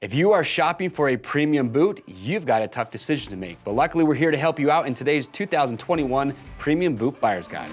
If you are shopping for a premium boot, you've got a tough decision to make. But luckily, we're here to help you out in today's 2021 Premium Boot Buyer's Guide.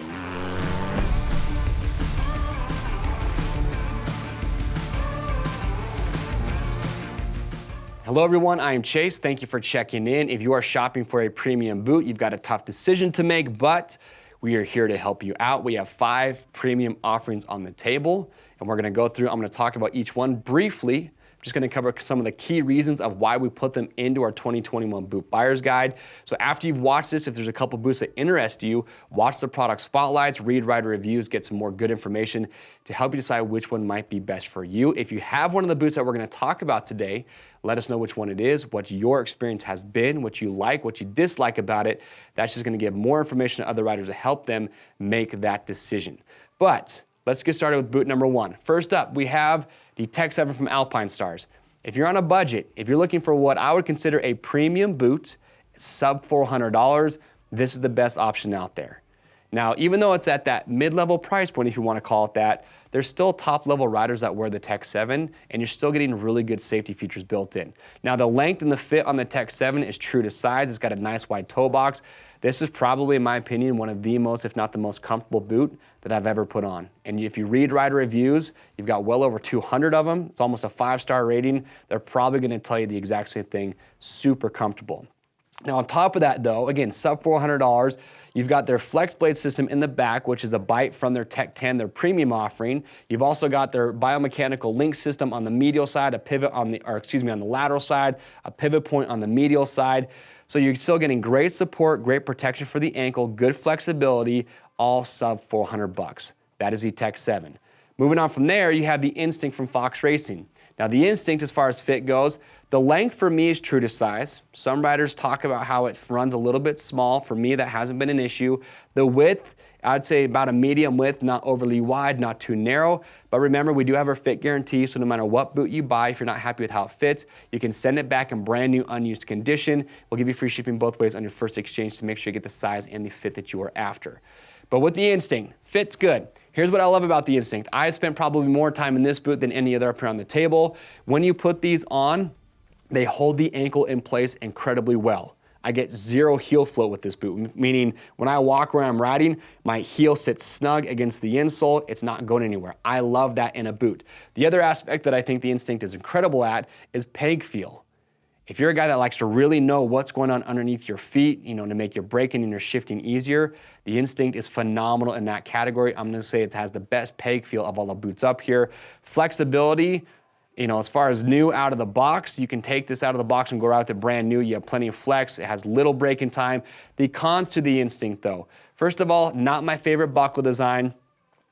Hello everyone, I am Chase. Thank you for checking in. If you are shopping for a premium boot, you've got a tough decision to make, but we are here to help you out. We have 5 premium offerings on the table, and we're gonna go through, I'm gonna talk about each one briefly. Just gonna cover some of the key reasons of why we put them into our 2021 Boot Buyer's Guide. So after you've watched this, if there's a couple boots that interest you, watch the product spotlights, read rider reviews, get some more good information to help you decide which one might be best for you. If you have one of the boots that we're gonna talk about today, let us know which one it is, what your experience has been, what you like, what you dislike about it. That's just gonna give more information to other riders to help them make that decision. But let's get started with boot number 1. First up, we have the Tech 7 from Alpinestars. If you're on a budget, if you're looking for what I would consider a premium boot, sub $400, this is the best option out there. Now, even though it's at that mid-level price point, if you want to call it that, there's still top-level riders that wear the Tech 7, and you're still getting really good safety features built in. Now, the length and the fit on the Tech 7 is true to size. It's got a nice wide toe box. This is probably, in my opinion, one of the most, if not the most comfortable boot that I've ever put on. And if you read rider reviews, you've got well over 200 of them. It's almost a 5-star rating. They're probably gonna tell you the exact same thing, super comfortable. Now on top of that though, again, sub $400, you've got their flex blade system in the back, which is a bite from their Tech 10, their premium offering. You've also got their biomechanical link system on the medial side, a pivot on the lateral side, a pivot point on the medial side. So you're still getting great support, great protection for the ankle, good flexibility, all sub 400 bucks. That is the Tech 7. Moving on from there, you have the Instinct from Fox Racing. Now the Instinct, as far as fit goes, the length for me is true to size. Some riders talk about how it runs a little bit small. For me, that hasn't been an issue. The width, I'd say about a medium width, not overly wide, not too narrow. But remember, we do have our fit guarantee, so no matter what boot you buy, if you're not happy with how it fits, you can send it back in brand new, unused condition. We'll give you free shipping both ways on your first exchange to make sure you get the size and the fit that you are after. But with the Instinct, fit's good. Here's what I love about the Instinct. I spent probably more time in this boot than any other up here on the table. When you put these on, they hold the ankle in place incredibly well. I get zero heel float with this boot, meaning when I walk where I'm riding, my heel sits snug against the insole. It's not going anywhere. I love that in a boot. The other aspect that I think the Instinct is incredible at is peg feel. If you're a guy that likes to really know what's going on underneath your feet, to make your braking and your shifting easier, the Instinct is phenomenal in that category. I'm gonna say it has the best peg feel of all the boots up here. Flexibility, as far as new out of the box, you can take this out of the box and go out with it brand new. You have plenty of flex. It has little braking time. The cons to the Instinct though. First of all, not my favorite buckle design.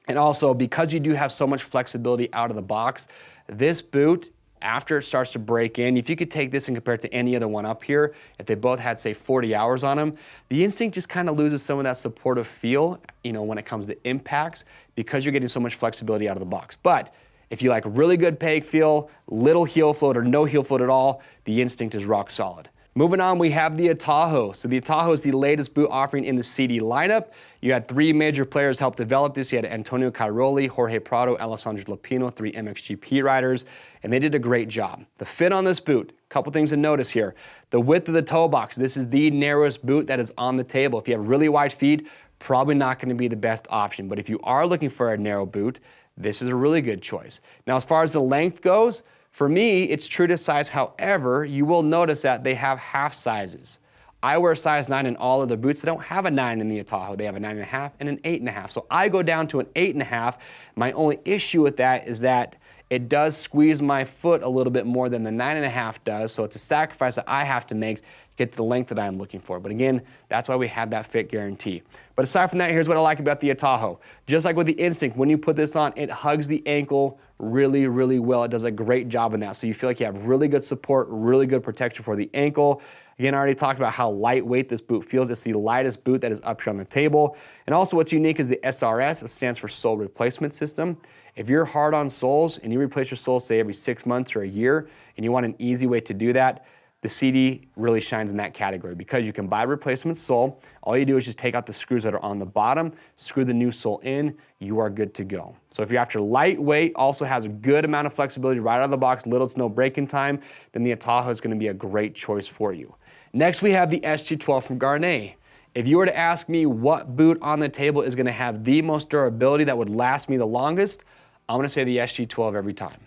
And also, because you do have so much flexibility out of the box, this boot, after it starts to break in, if you could take this and compare it to any other one up here, if they both had, say, 40 hours on them, the Instinct just kind of loses some of that supportive feel, when it comes to impacts, because you're getting so much flexibility out of the box. But if you like really good peg feel, little heel float or no heel float at all, the Instinct is rock solid. Moving on, we have the Atojo. So the Atojo is the latest boot offering in the Sidi lineup. You had 3 major players help develop this. You had Antonio Cairoli, Jorge Prado, Alessandro Lupino, 3 MXGP riders, and they did a great job. The fit on this boot, a couple things to notice here. The width of the toe box, this is the narrowest boot that is on the table. If you have really wide feet, probably not gonna be the best option. But if you are looking for a narrow boot, this is a really good choice. Now, as far as the length goes, for me, it's true to size. However, you will notice that they have half sizes. I wear a size 9 in all of the boots. They don't have a 9 in the Atojo. They have a 9.5 and an 8.5. So I go down to an 8.5. My only issue with that is that it does squeeze my foot a little bit more than the 9.5 does. So it's a sacrifice that I have to make to get the length that I'm looking for. But again, that's why we have that fit guarantee. But aside from that, here's what I like about the Atojo. Just like with the Instinct, when you put this on, it hugs the ankle really, really well. It does a great job in that. So you feel like you have really good support, really good protection for the ankle. Again, I already talked about how lightweight this boot feels. It's the lightest boot that is up here on the table. And also what's unique is the SRS. It stands for Sole Replacement System. If you're hard on soles and you replace your soles, say every 6 months or a year, and you want an easy way to do that, the Sidi really shines in that category because you can buy replacement sole. All you do is just take out the screws that are on the bottom, screw the new sole in, you are good to go. So if you're after lightweight, also has a good amount of flexibility right out of the box, little to no braking time, then the Atojo is gonna be a great choice for you. Next, we have the SG12 from Gaerne. If you were to ask me what boot on the table is gonna have the most durability that would last me the longest, I'm gonna say the SG12 every time.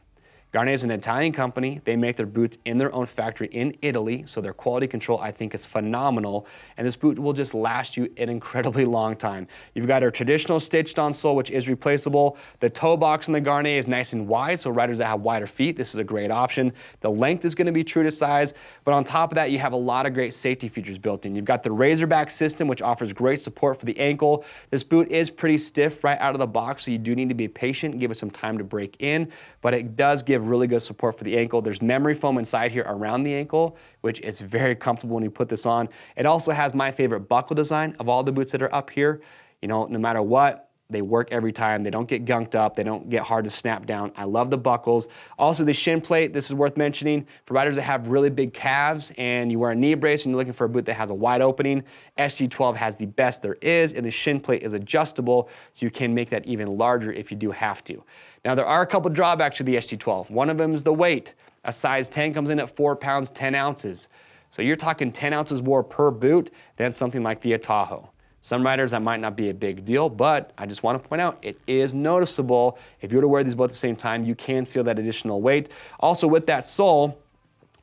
Gaerne is an Italian company. They make their boots in their own factory in Italy, so their quality control I think is phenomenal, and this boot will just last you an incredibly long time. You've got our traditional stitched on sole, which is replaceable. The toe box in the Gaerne is nice and wide, so riders that have wider feet, this is a great option. The length is gonna be true to size, but on top of that, you have a lot of great safety features built in. You've got the Razorback system, which offers great support for the ankle. This boot is pretty stiff right out of the box, so you do need to be patient, give it some time to break in, but it does give really good support for the ankle. There's memory foam inside here around the ankle, which is very comfortable when you put this on. It also has my favorite buckle design of all the boots that are up here. You know, no matter what, they work every time. They don't get gunked up. They don't get hard to snap down. I love the buckles. Also, the shin plate, this is worth mentioning. For riders that have really big calves and you wear a knee brace and you're looking for a boot that has a wide opening, SG12 has the best there is, and the shin plate is adjustable, so you can make that even larger if you do have to. Now, there are a couple drawbacks to the SG12. One of them is the weight. A size 10 comes in at 4 pounds, 10 ounces. So you're talking 10 ounces more per boot than something like the Atojo. Some riders, that might not be a big deal, but I just want to point out it is noticeable. If you were to wear these both at the same time, you can feel that additional weight. Also, with that sole,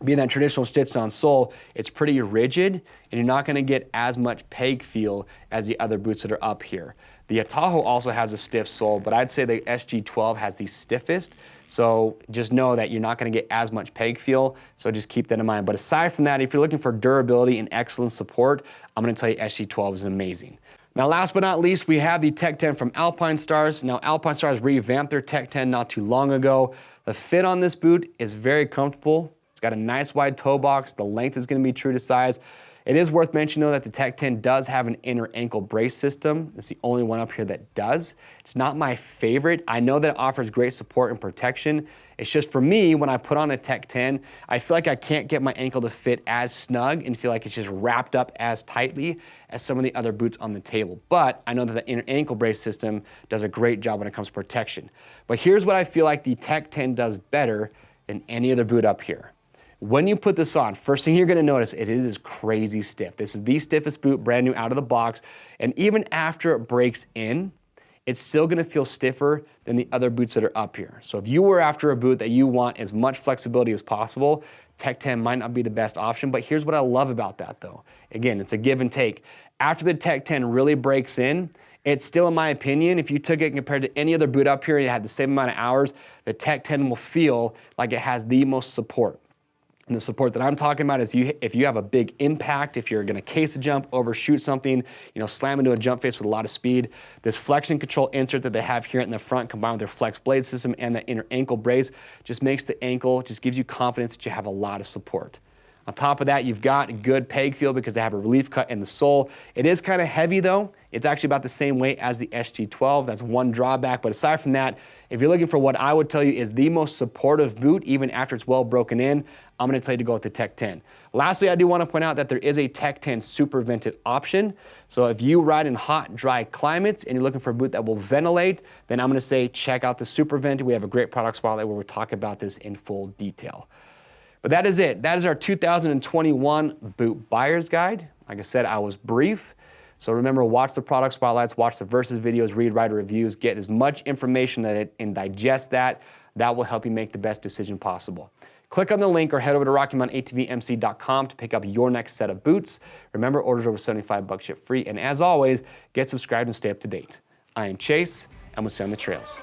being that traditional stitched on sole, it's pretty rigid and you're not gonna get as much peg feel as the other boots that are up here. The Atojo also has a stiff sole, but I'd say the SG12 has the stiffest. So just know that you're not gonna get as much peg feel, so just keep that in mind. But aside from that, if you're looking for durability and excellent support, I'm gonna tell you SG12 is amazing. Now, last but not least, we have the Tech 10 from Alpinestars. Now, Alpinestars revamped their Tech 10 not too long ago. The fit on this boot is very comfortable. It's got a nice wide toe box. The length is gonna be true to size. It is worth mentioning though that the Tech 10 does have an inner ankle brace system. It's the only one up here that does. It's not my favorite. I know that it offers great support and protection. It's just for me, when I put on a Tech 10, I feel like I can't get my ankle to fit as snug and feel like it's just wrapped up as tightly as some of the other boots on the table. But I know that the inner ankle brace system does a great job when it comes to protection. But here's what I feel like the Tech 10 does better than any other boot up here. When you put this on, first thing you're gonna notice, it is crazy stiff. This is the stiffest boot, brand new out of the box. And even after it breaks in, it's still gonna feel stiffer than the other boots that are up here. So if you were after a boot that you want as much flexibility as possible, Tech 10 might not be the best option, but here's what I love about that though. Again, it's a give and take. After the Tech 10 really breaks in, it's still, in my opinion, if you took it compared to any other boot up here and it had the same amount of hours, the Tech 10 will feel like it has the most support. And the support that I'm talking about is if you have a big impact, if you're gonna case a jump, overshoot something, slam into a jump face with a lot of speed, this flexion control insert that they have here in the front combined with their flex blade system and that inner ankle brace just makes the ankle, just gives you confidence that you have a lot of support. On top of that, you've got good peg feel because they have a relief cut in the sole. It is kind of heavy though. It's actually about the same weight as the SG12. That's one drawback, but aside from that, if you're looking for what I would tell you is the most supportive boot, even after it's well broken in, I'm gonna tell you to go with the Tech 10. Lastly, I do wanna point out that there is a Tech 10 Supervented option. So if you ride in hot, dry climates and you're looking for a boot that will ventilate, then I'm gonna say check out the Supervented. We have a great product spotlight where we talk about this in full detail. But that is it. That is our 2021 boot buyer's guide. Like I said, I was brief. So remember, watch the product spotlights, watch the versus videos, read rider reviews, get as much information and digest that. That will help you make the best decision possible. Click on the link or head over to RockyMountainatvmc.com to pick up your next set of boots. Remember, orders over $75 ship free. And as always, get subscribed and stay up to date. I am Chase, and we'll see you on the trails.